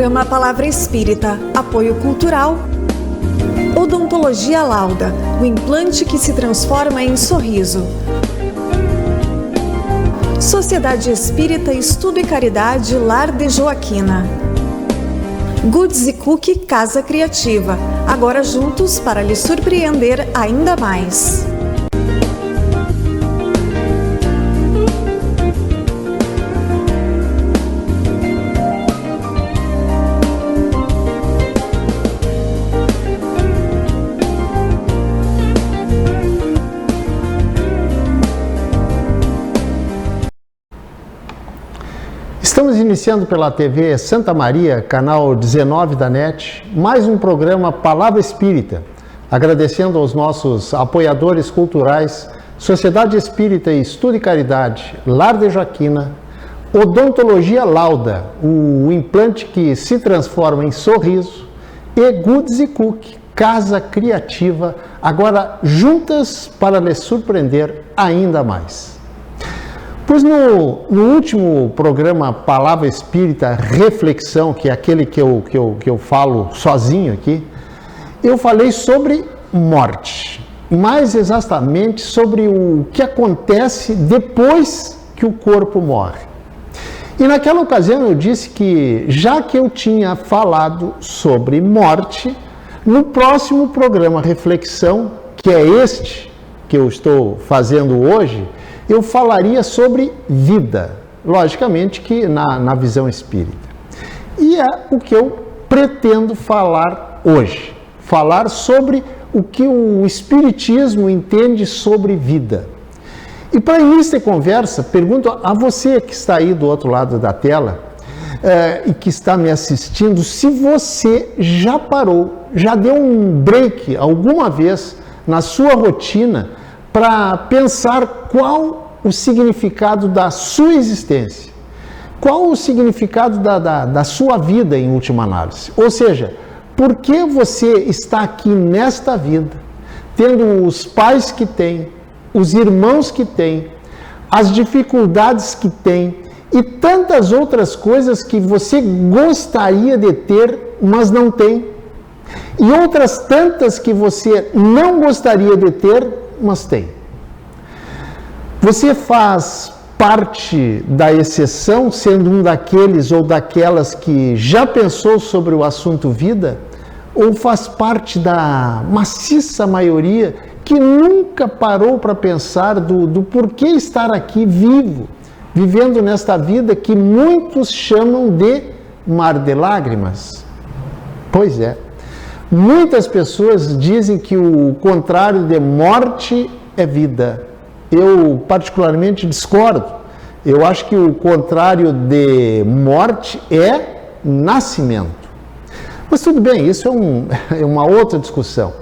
Programa Palavra Espírita, apoio cultural. Odontologia Lauda, o implante que se transforma em sorriso. Sociedade Espírita Estudo e Caridade Lar de Joaquina. Goods e Cookie Casa Criativa, agora juntos para lhe surpreender ainda mais. Estamos iniciando pela TV Santa Maria, canal 19 da NET, mais um programa Palavra Espírita, agradecendo aos nossos apoiadores culturais, Sociedade Espírita Estudo e Caridade, Lar de Joaquina, Odontologia Lauda, o implante que se transforma em sorriso, e Goods e Cookie, Casa Criativa, agora juntas para lhe surpreender ainda mais. Pois no último programa Palavra Espírita Reflexão, que é aquele que eu falo sozinho aqui, eu falei sobre morte, mais exatamente sobre o que acontece depois que o corpo morre. E naquela ocasião eu disse que, já que eu tinha falado sobre morte, no próximo programa Reflexão, que é este que eu estou fazendo hoje, eu falaria sobre vida, logicamente que na visão espírita. E é o que eu pretendo falar hoje, falar sobre o que o Espiritismo entende sobre vida. E para início de conversa, pergunto a você que está aí do outro lado da tela e que está me assistindo, se você já parou, já deu um break alguma vez na sua rotina para pensar qual o significado da sua existência, qual o significado da sua vida em última análise. Ou seja, por que você está aqui nesta vida, tendo os pais que tem, os irmãos que tem, as dificuldades que tem e tantas outras coisas que você gostaria de ter, mas não tem, e outras tantas que você não gostaria de ter, mas tem. Você faz parte da exceção, sendo um daqueles ou daquelas que já pensou sobre o assunto vida, ou faz parte da maciça maioria que nunca parou para pensar do porquê estar aqui vivo, vivendo nesta vida que muitos chamam de mar de lágrimas? Pois é, muitas pessoas dizem que o contrário de morte é vida. Eu particularmente discordo. Eu acho que o contrário de morte é nascimento. Mas tudo bem, isso é uma outra discussão.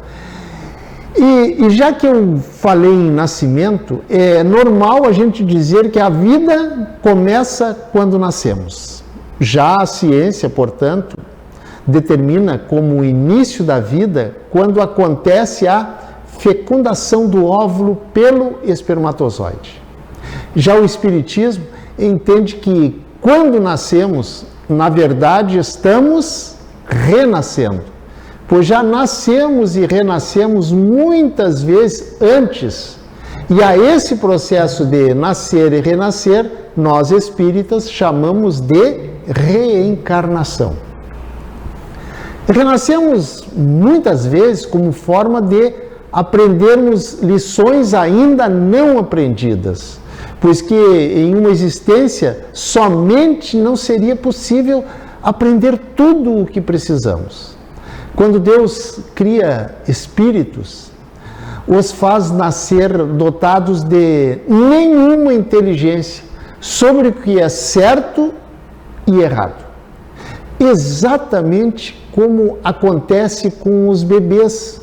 E já que eu falei em nascimento, é normal a gente dizer que a vida começa quando nascemos. Já a ciência, portanto, determina como o início da vida quando acontece a fecundação do óvulo pelo espermatozoide. Já o Espiritismo entende que quando nascemos, na verdade, estamos renascendo, pois já nascemos e renascemos muitas vezes antes. E a esse processo de nascer e renascer, nós espíritas chamamos de reencarnação. Renascemos muitas vezes como forma de aprendermos lições ainda não aprendidas, pois que em uma existência somente não seria possível aprender tudo o que precisamos. Quando Deus cria espíritos, os faz nascer dotados de nenhuma inteligência sobre o que é certo e errado. Exatamente como acontece com os bebês,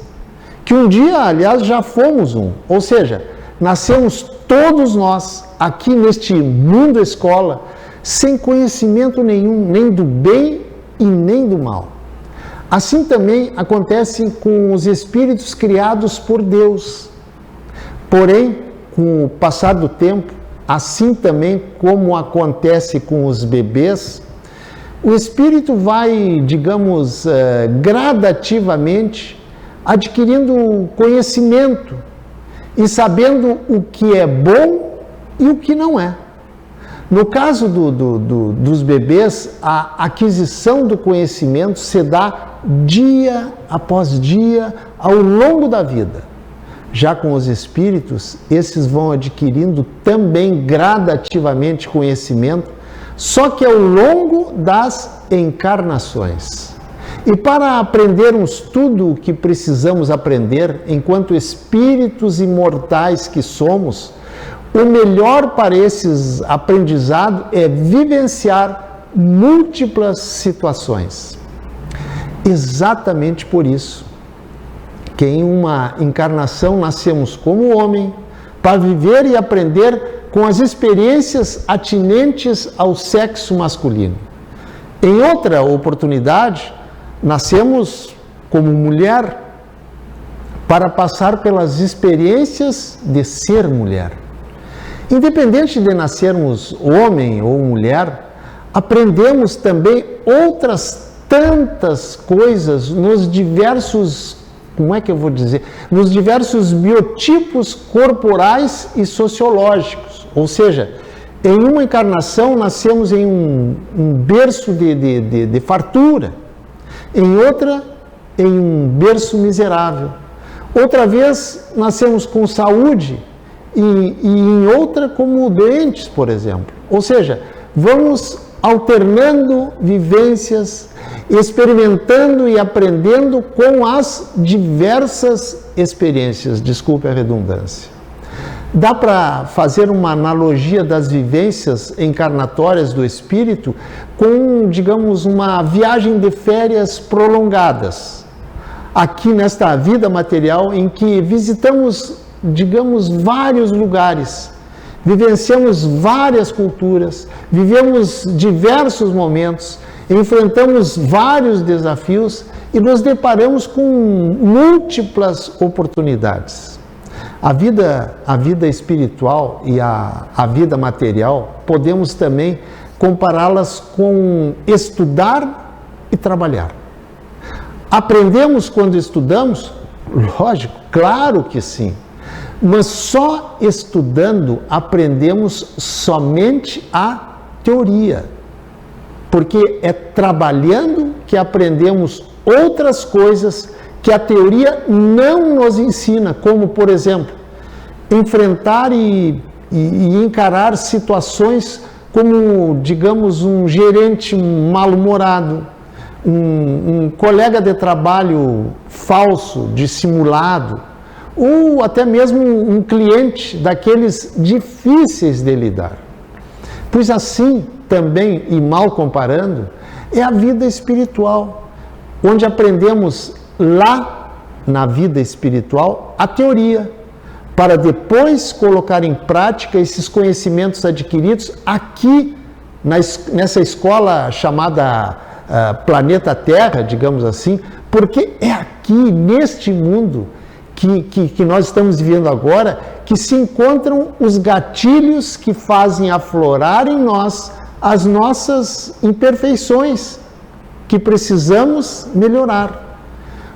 que um dia, aliás, já fomos um, ou seja, nascemos todos nós aqui neste mundo escola, sem conhecimento nenhum, nem do bem e nem do mal. Assim também acontece com os espíritos criados por Deus. Porém, com o passar do tempo, assim também como acontece com os bebês, o espírito vai, digamos, gradativamente adquirindo conhecimento e sabendo o que é bom e o que não é. No caso dos bebês, a aquisição do conhecimento se dá dia após dia ao longo da vida. Já com os espíritos, esses vão adquirindo também gradativamente conhecimento, só que ao longo das encarnações. E para aprendermos tudo o que precisamos aprender enquanto espíritos imortais que somos, o melhor para esses aprendizados é vivenciar múltiplas situações. Exatamente por isso que em uma encarnação nascemos como homem, para viver e aprender com as experiências atinentes ao sexo masculino. Em outra oportunidade, nascemos como mulher para passar pelas experiências de ser mulher. Independente de nascermos homem ou mulher, aprendemos também outras tantas coisas nos diversos, nos diversos biotipos corporais e sociológicos. Ou seja, em uma encarnação nascemos em um berço de fartura, em outra em um berço miserável. Outra vez nascemos com saúde e em outra como doentes, por exemplo. Ou seja, vamos alternando vivências, experimentando e aprendendo com as diversas experiências, desculpe a redundância. Dá para fazer uma analogia das vivências encarnatórias do espírito com, digamos, uma viagem de férias prolongadas. Aqui nesta vida material em que visitamos, digamos, vários lugares, vivenciamos várias culturas, vivemos diversos momentos, enfrentamos vários desafios e nos deparamos com múltiplas oportunidades. A vida espiritual e a vida material, podemos também compará-las com estudar e trabalhar. Aprendemos quando estudamos? Lógico, claro que sim. Mas só estudando aprendemos somente a teoria. Porque é trabalhando que aprendemos outras coisas que a teoria não nos ensina, como, por exemplo, enfrentar e encarar situações como, digamos, um gerente mal-humorado, um colega de trabalho falso, dissimulado, ou até mesmo um cliente daqueles difíceis de lidar. Pois assim, também, e mal comparando, é a vida espiritual, onde aprendemos lá na vida espiritual a teoria, para depois colocar em prática esses conhecimentos adquiridos aqui nessa escola chamada planeta Terra, digamos assim, porque é aqui, neste mundo que nós estamos vivendo agora, que se encontram os gatilhos que fazem aflorar em nós as nossas imperfeições, que precisamos melhorar.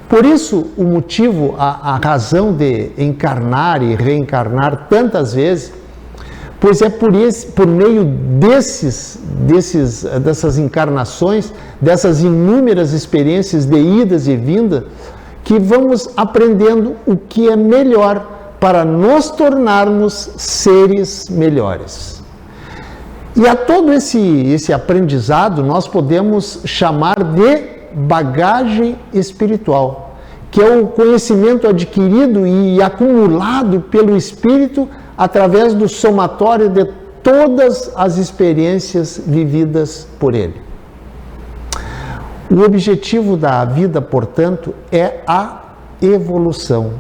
Por isso, o motivo, a razão de encarnar e reencarnar tantas vezes, pois é por meio dessas encarnações, dessas inúmeras experiências de idas e vindas, que vamos aprendendo o que é melhor para nos tornarmos seres melhores. E a todo esse aprendizado nós podemos chamar de bagagem espiritual, que é o conhecimento adquirido e acumulado pelo espírito através do somatório de todas as experiências vividas por ele. O objetivo da vida, portanto, é a evolução.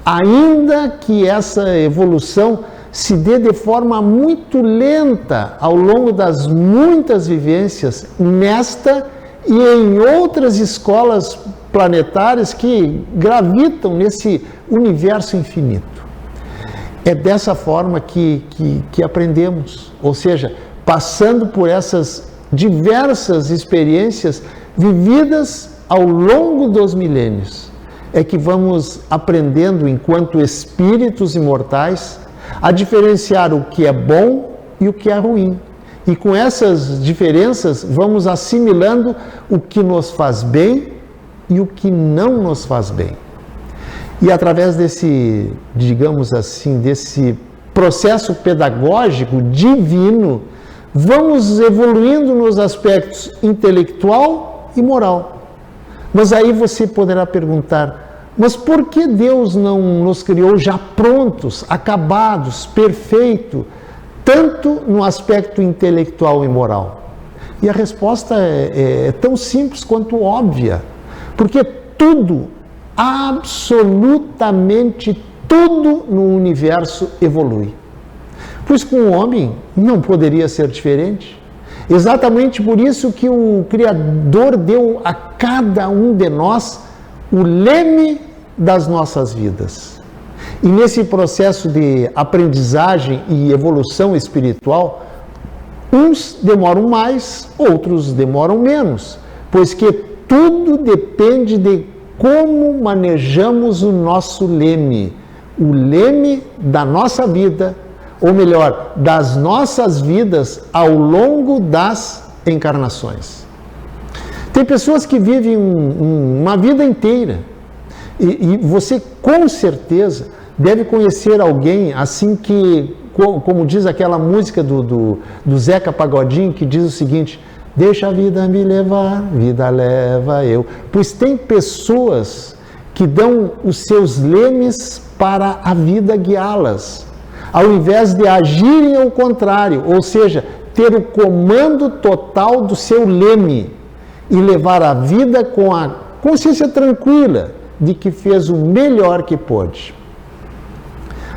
Ainda que essa evolução se dê de forma muito lenta ao longo das muitas vivências nesta e em outras escolas planetárias que gravitam nesse universo infinito. É dessa forma que aprendemos, ou seja, passando por essas diversas experiências vividas ao longo dos milênios, é que vamos aprendendo, enquanto espíritos imortais, a diferenciar o que é bom e o que é ruim. E com essas diferenças, vamos assimilando o que nos faz bem e o que não nos faz bem. E através desse, digamos assim, desse processo pedagógico divino, vamos evoluindo nos aspectos intelectual e moral. Mas aí você poderá perguntar, mas por que Deus não nos criou já prontos, acabados, perfeitos, tanto no aspecto intelectual e moral? E a resposta é tão simples quanto óbvia, porque tudo, absolutamente tudo no universo evolui. Pois com o homem não poderia ser diferente. Exatamente por isso que o Criador deu a cada um de nós o leme das nossas vidas. E nesse processo de aprendizagem e evolução espiritual, uns demoram mais, outros demoram menos, pois que tudo depende de como manejamos o nosso leme, o leme da nossa vida, ou melhor, das nossas vidas ao longo das encarnações. Tem pessoas que vivem uma vida inteira, e você com certeza deve conhecer alguém assim que, como diz aquela música do Zeca Pagodinho, que diz o seguinte: deixa a vida me levar, vida leva eu. Pois tem pessoas que dão os seus lemes para a vida guiá-las, ao invés de agirem ao contrário, ou seja, ter o comando total do seu leme e levar a vida com a consciência tranquila de que fez o melhor que pôde.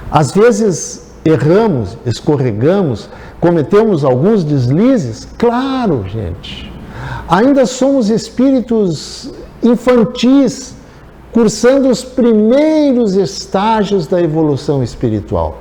Às vezes erramos, escorregamos, cometemos alguns deslizes, claro, gente. Ainda somos espíritos infantis, cursando os primeiros estágios da evolução espiritual.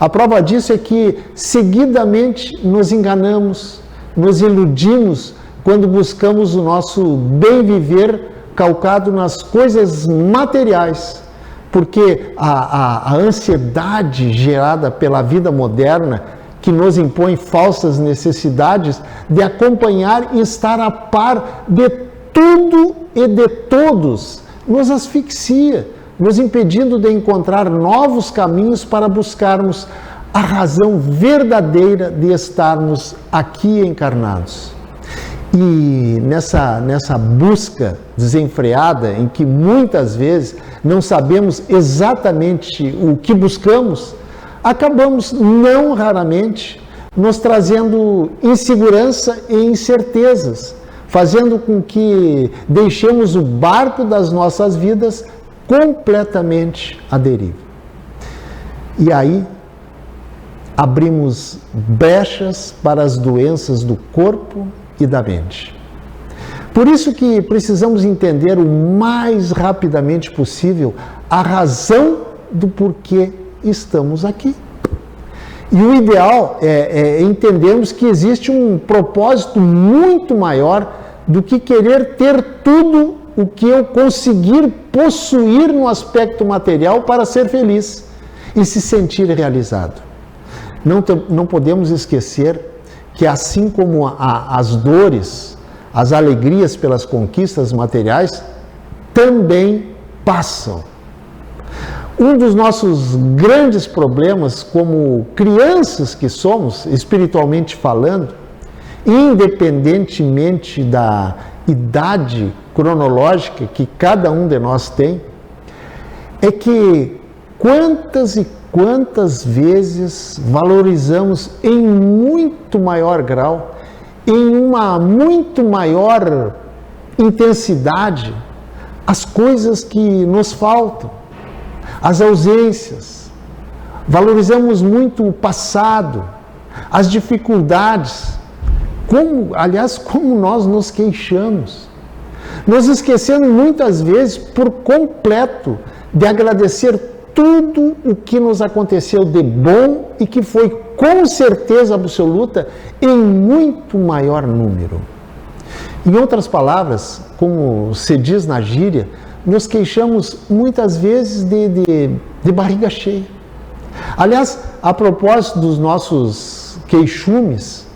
A prova disso é que seguidamente nos enganamos, nos iludimos quando buscamos o nosso bem viver calcado nas coisas materiais, porque a ansiedade gerada pela vida moderna, que nos impõe falsas necessidades de acompanhar e estar a par de tudo e de todos, nos asfixia, nos impedindo de encontrar novos caminhos para buscarmos a razão verdadeira de estarmos aqui encarnados. E nessa busca desenfreada, em que muitas vezes não sabemos exatamente o que buscamos, acabamos, não raramente, nos trazendo insegurança e incertezas, fazendo com que deixemos o barco das nossas vidas completamente à deriva. E aí, abrimos brechas para as doenças do corpo e da mente. Por isso que precisamos entender o mais rapidamente possível a razão do porquê estamos aqui. E o ideal é entendermos que existe um propósito muito maior do que querer ter tudo o que eu conseguir possuir no aspecto material para ser feliz e se sentir realizado. Não podemos esquecer que assim como as dores, as alegrias pelas conquistas materiais também passam. Um dos nossos grandes problemas como crianças que somos, espiritualmente falando, independentemente da idade cronológica que cada um de nós tem, é que quantas e quantas vezes valorizamos em muito maior grau, em uma muito maior intensidade, as coisas que nos faltam, as ausências. Valorizamos muito o passado, as dificuldades, como nós nos queixamos. Nos esquecendo muitas vezes por completo de agradecer tudo o que nos aconteceu de bom e que foi com certeza absoluta em muito maior número. Em outras palavras, como se diz na gíria, nos queixamos muitas vezes de barriga cheia. Aliás, a propósito dos nossos queixumes,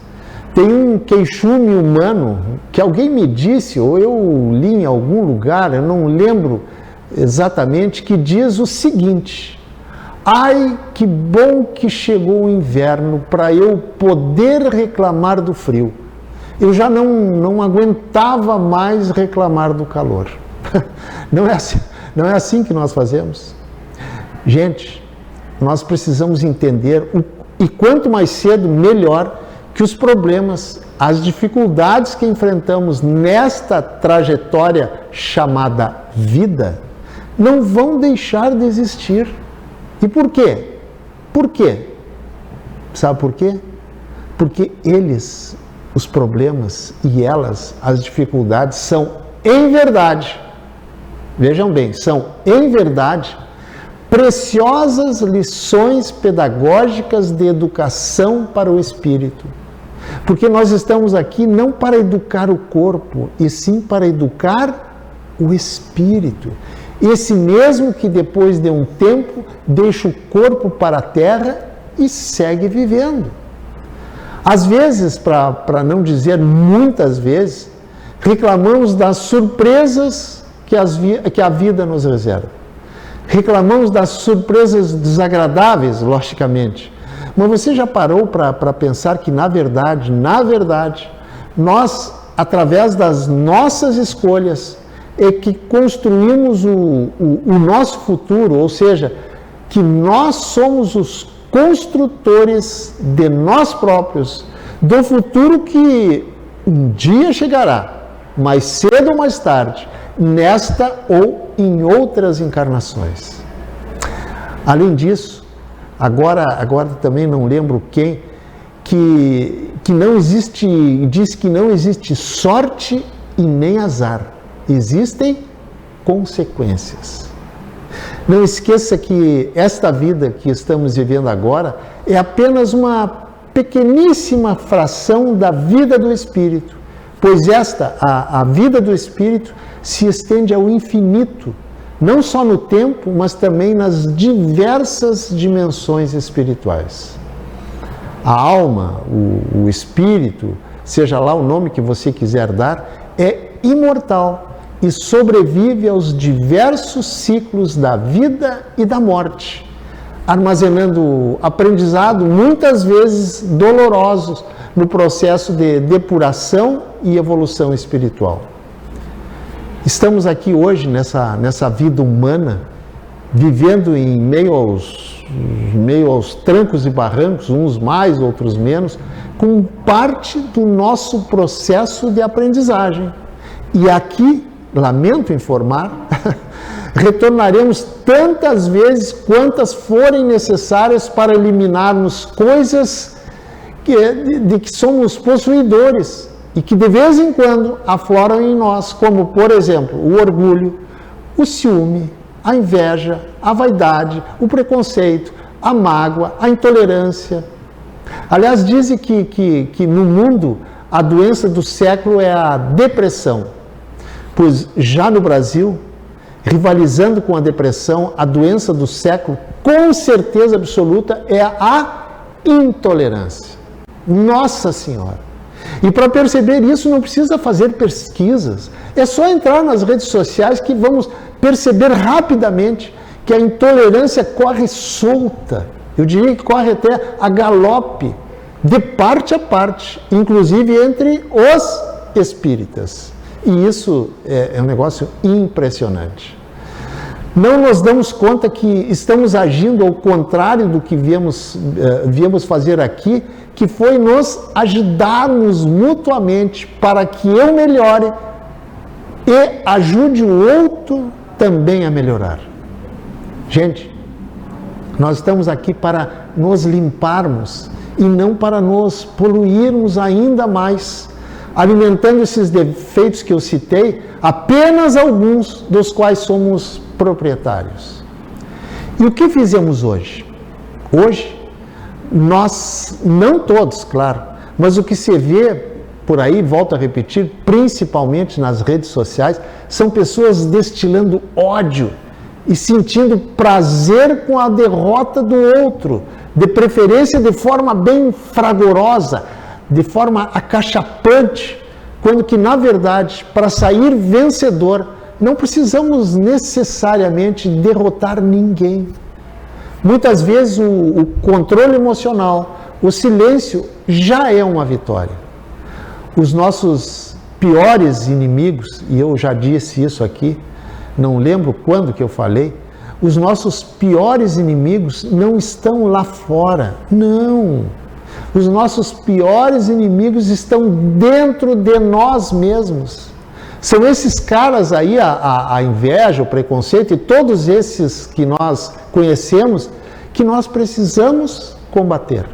tem um queixume humano que alguém me disse, ou eu li em algum lugar, eu não lembro exatamente, que diz o seguinte: ai, que bom que chegou o inverno para eu poder reclamar do frio. Eu já não aguentava mais reclamar do calor. Não é assim que nós fazemos. Gente, nós precisamos entender, e quanto mais cedo, melhor, que os problemas, as dificuldades que enfrentamos nesta trajetória chamada vida, não vão deixar de existir. E por quê? Por quê? Sabe por quê? Porque eles, os problemas e elas, as dificuldades, são em verdade, vejam bem, são em verdade preciosas lições pedagógicas de educação para o espírito. Porque nós estamos aqui não para educar o corpo, e sim para educar o espírito. Esse mesmo que depois de um tempo deixa o corpo para a terra e segue vivendo. Às vezes, para não dizer muitas vezes, reclamamos das surpresas que a vida nos reserva. Reclamamos das surpresas desagradáveis, logicamente. Mas você já parou para pensar que, na verdade, nós, através das nossas escolhas, é que construímos o nosso futuro, ou seja, que nós somos os construtores de nós próprios, do futuro que um dia chegará, mais cedo ou mais tarde, nesta ou em outras encarnações. Além disso, agora também não lembro quem, que não existe, diz que não existe sorte e nem azar. Existem consequências. Não esqueça que esta vida que estamos vivendo agora é apenas uma pequeníssima fração da vida do Espírito, pois a vida do Espírito se estende ao infinito, não só no tempo, mas também nas diversas dimensões espirituais. A alma, o Espírito, seja lá o nome que você quiser dar, é imortal e sobrevive aos diversos ciclos da vida e da morte, armazenando aprendizado muitas vezes dolorosos no processo de depuração e evolução espiritual. Estamos aqui hoje nessa vida humana, vivendo em meio aos trancos e barrancos, uns mais, outros menos, com parte do nosso processo de aprendizagem. E aqui, lamento informar, retornaremos tantas vezes quantas forem necessárias para eliminarmos coisas de que somos possuidores e que de vez em quando afloram em nós, como, por exemplo, o orgulho, o ciúme, a inveja, a vaidade, o preconceito, a mágoa, a intolerância. Aliás, dizem que no mundo a doença do século é a depressão, pois já no Brasil, rivalizando com a depressão, a doença do século, com certeza absoluta, é a intolerância. Nossa Senhora! E para perceber isso não precisa fazer pesquisas, é só entrar nas redes sociais que vamos perceber rapidamente que a intolerância corre solta. Eu diria que corre até a galope, de parte a parte, inclusive entre os espíritas. E isso é um negócio impressionante. Não nos damos conta que estamos agindo ao contrário do que viemos fazer aqui, que foi nos ajudarmos mutuamente para que eu melhore e ajude o outro também a melhorar. Gente, nós estamos aqui para nos limparmos e não para nos poluirmos ainda mais, alimentando esses defeitos que eu citei, apenas alguns dos quais somos proprietários. E o que fizemos hoje? Hoje, nós, não todos, claro, mas o que se vê por aí, volto a repetir, principalmente nas redes sociais, são pessoas destilando ódio e sentindo prazer com a derrota do outro, de preferência de forma bem fragorosa, de forma acachapante, quando que, na verdade, para sair vencedor, não precisamos necessariamente derrotar ninguém. Muitas vezes o controle emocional, o silêncio já é uma vitória. Os nossos piores inimigos, e eu já disse isso aqui, não lembro quando que eu falei, os nossos piores inimigos não estão lá fora, não. Os nossos piores inimigos estão dentro de nós mesmos. São esses caras aí, a inveja, o preconceito e todos esses que nós conhecemos, que nós precisamos combater.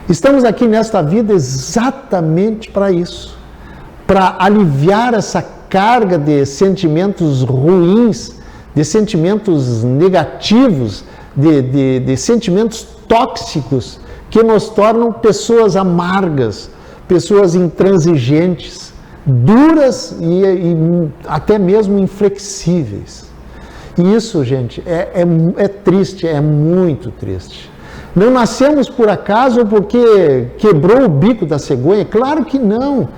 Estamos aqui nesta vida exatamente para isso, para aliviar essa carga de sentimentos ruins, de sentimentos negativos, de sentimentos tóxicos que nos tornam pessoas amargas, pessoas intransigentes, duras e até mesmo inflexíveis. E isso, gente, é triste, é muito triste. Não nascemos por acaso porque quebrou o bico da cegonha? Claro que não.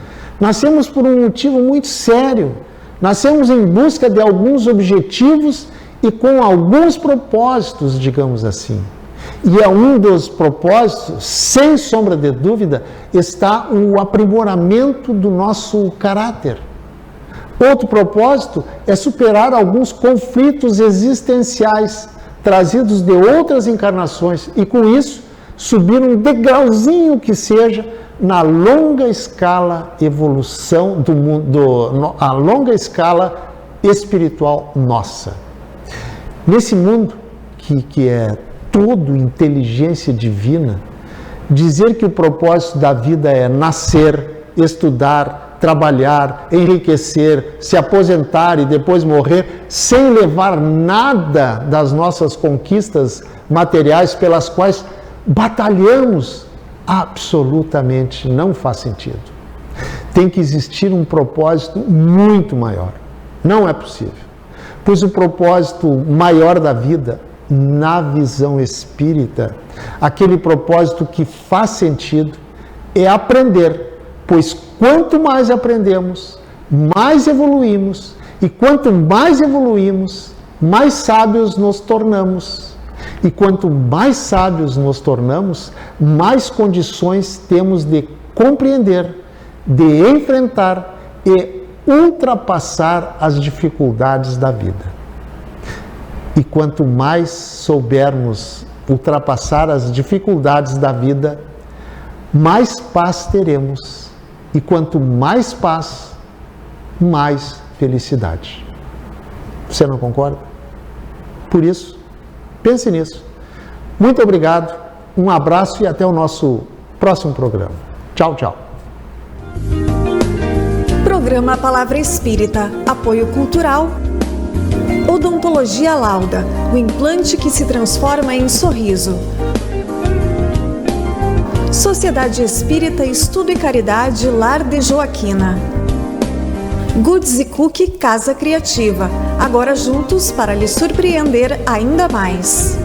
Nascemos por um motivo muito sério. Nascemos em busca de alguns objetivos e com alguns propósitos, digamos assim. E é um dos propósitos, sem sombra de dúvida, está o aprimoramento do nosso caráter. Outro propósito é superar alguns conflitos existenciais trazidos de outras encarnações e, com isso, subir um degrauzinho que seja na longa escala evolução do mundo, a longa escala espiritual nossa. Nesse mundo que é todo inteligência divina, dizer que o propósito da vida é nascer, estudar, trabalhar, enriquecer, se aposentar e depois morrer, sem levar nada das nossas conquistas materiais pelas quais batalhamos, absolutamente não faz sentido. Tem que existir um propósito muito maior. Não é possível. Pois o propósito maior da vida, na visão espírita, aquele propósito que faz sentido, é aprender, pois quanto mais aprendemos, mais evoluímos, e quanto mais evoluímos, mais sábios nos tornamos. E quanto mais sábios nos tornamos, mais condições temos de compreender, de enfrentar e ultrapassar as dificuldades da vida. E quanto mais soubermos ultrapassar as dificuldades da vida, mais paz teremos. E quanto mais paz, mais felicidade. Você não concorda? Por isso, pense nisso. Muito obrigado, um abraço e até o nosso próximo programa. Tchau, tchau. Programa Palavra Espírita, apoio cultural. Odontologia Lauda, o implante que se transforma em sorriso. Sociedade Espírita Estudo e Caridade Lar de Joaquina. Goods e Cookie Casa Criativa, agora juntos para lhe surpreender ainda mais.